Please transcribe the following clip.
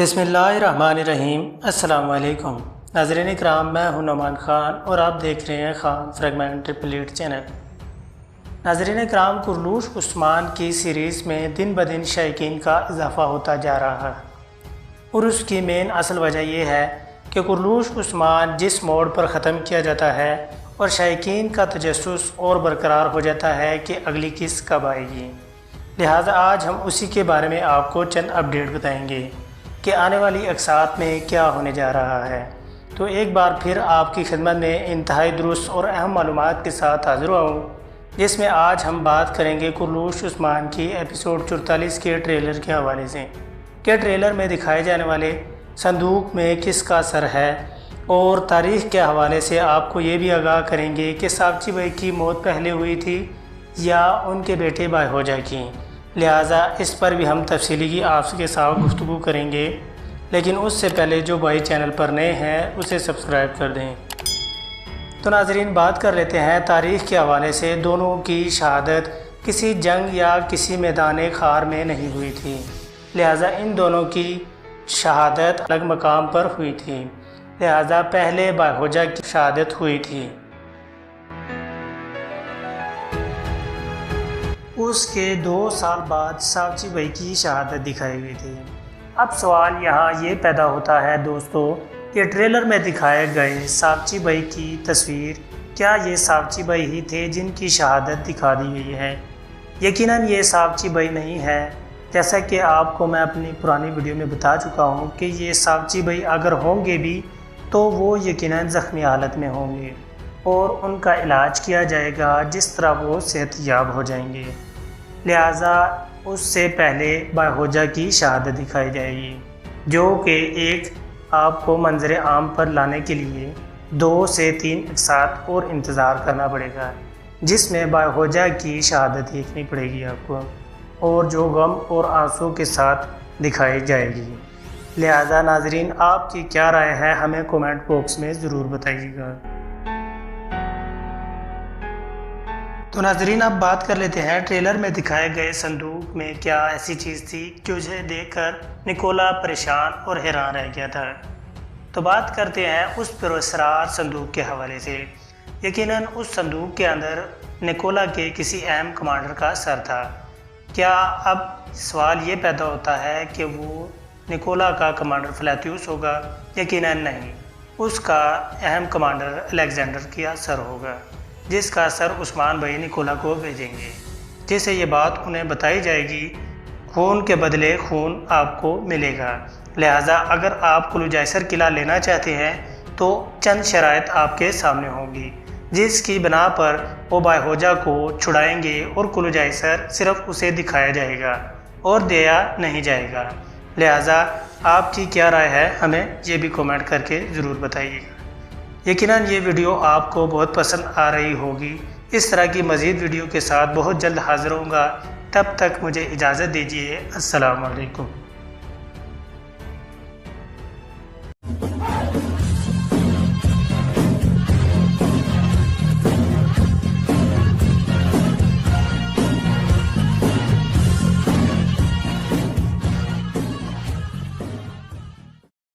بسم اللہ الرحمن الرحیم۔ السلام علیکم ناظرین اکرام، میں ہوں نعمان خان اور آپ دیکھ رہے ہیں خان فریگمنٹ ٹرپل 8 چینل۔ ناظرین اکرام، قرلوش عثمان کی سیریز میں دن بدن شائقین کا اضافہ ہوتا جا رہا ہے، اور اس کی مین اصل وجہ یہ ہے کہ قرلوش عثمان جس موڑ پر ختم کیا جاتا ہے اور شائقین کا تجسس اور برقرار ہو جاتا ہے کہ اگلی قسط کب آئے گی، لہٰذا آج ہم اسی کے بارے میں آپ کو چند اپڈیٹ بتائیں گے کہ آنے والی اقساط میں کیا ہونے جا رہا ہے۔ تو ایک بار پھر آپ کی خدمت میں انتہائی درست اور اہم معلومات کے ساتھ حاضر ہوا ہوں، جس میں آج ہم بات کریں گے قرلوش عثمان کی ایپیسوڈ 44 کے ٹریلر کے حوالے سے کہ ٹریلر میں دکھائے جانے والے صندوق میں کس کا سر ہے، اور تاریخ کے حوالے سے آپ کو یہ بھی آگاہ کریں گے کہ ساکچی بھائی کی موت پہلے ہوئی تھی یا ان کے بیٹے بھائی کی، لہٰذا اس پر بھی ہم تفصیلی آپ کے ساتھ گفتگو کریں گے۔ لیکن اس سے پہلے جو بھائی چینل پر نئے ہیں اسے سبسکرائب کر دیں۔ تو ناظرین، بات کر لیتے ہیں تاریخ کے حوالے سے۔ دونوں کی شہادت کسی جنگ یا کسی میدان خار میں نہیں ہوئی تھی، لہٰذا ان دونوں کی شہادت الگ مقام پر ہوئی تھی، لہٰذا پہلے بھائی کی شہادت ہوئی تھی، اس کے 2 سال بعد ساکچی بھائی کی شہادت دکھائی ہوئی تھی۔ اب سوال یہاں یہ پیدا ہوتا ہے دوستو کہ ٹریلر میں دکھائے گئے ساکچی بھائی کی تصویر، کیا یہ ساکچی بھائی ہی تھے جن کی شہادت دکھا دی گئی ہے؟ یقیناً یہ ساکچی بھائی نہیں ہے، جیسا کہ آپ کو میں اپنی پرانی ویڈیو میں بتا چکا ہوں کہ یہ ساکچی بھائی اگر ہوں گے بھی تو وہ یقیناً زخمی حالت میں ہوں گے اور ان کا علاج کیا جائے گا جس طرح وہ صحت یاب ہو جائیں گے، لہٰذا اس سے پہلے بھائی کی شہادت دکھائی جائے گی، جو کہ ایک آپ کو منظر عام پر لانے کے لیے 2 سے 3 اقساط اور انتظار کرنا پڑے گا، جس میں بھائی کی شہادت دیکھنی پڑے گی آپ کو، اور جو غم اور آنسو کے ساتھ دکھائی جائے گی۔ لہٰذا ناظرین، آپ کی کیا رائے ہے ہمیں کومنٹ باکس میں ضرور بتائیے گا۔ تو ناظرین، اب بات کر لیتے ہیں ٹریلر میں دکھائے گئے صندوق میں کیا ایسی چیز تھی جو اسے دیکھ کر نکولا پریشان اور حیران رہ گیا تھا۔ تو بات کرتے ہیں اس پراسرار صندوق کے حوالے سے۔ یقیناً اس صندوق کے اندر نکولا کے کسی اہم کمانڈر کا سر تھا۔ کیا اب سوال یہ پیدا ہوتا ہے کہ وہ نکولا کا کمانڈر فلیتیوس ہوگا؟ یقیناً نہیں، اس کا اہم کمانڈر الیگزینڈر کا سر ہوگا، جس کا سر عثمان بھائی نکولا کو بھیجیں گے، جس سے یہ بات انہیں بتائی جائے گی خون کے بدلے خون آپ کو ملے گا، لہٰذا اگر آپ قلوجیسر قلعہ لینا چاہتے ہیں تو چند شرائط آپ کے سامنے ہوں گی، جس کی بنا پر وہ بھائی کو چھڑائیں گے اور قلوجیسر صرف اسے دکھایا جائے گا اور دیا نہیں جائے گا۔ لہٰذا آپ کی کیا رائے ہے ہمیں یہ بھی کومنٹ کر کے ضرور بتائیے گا۔ یقیناً یہ ویڈیو آپ کو بہت پسند آ رہی ہوگی۔ اس طرح کی مزید ویڈیو کے ساتھ بہت جلد حاضر ہوں گا، تب تک مجھے اجازت دیجیے۔ السلام علیکم۔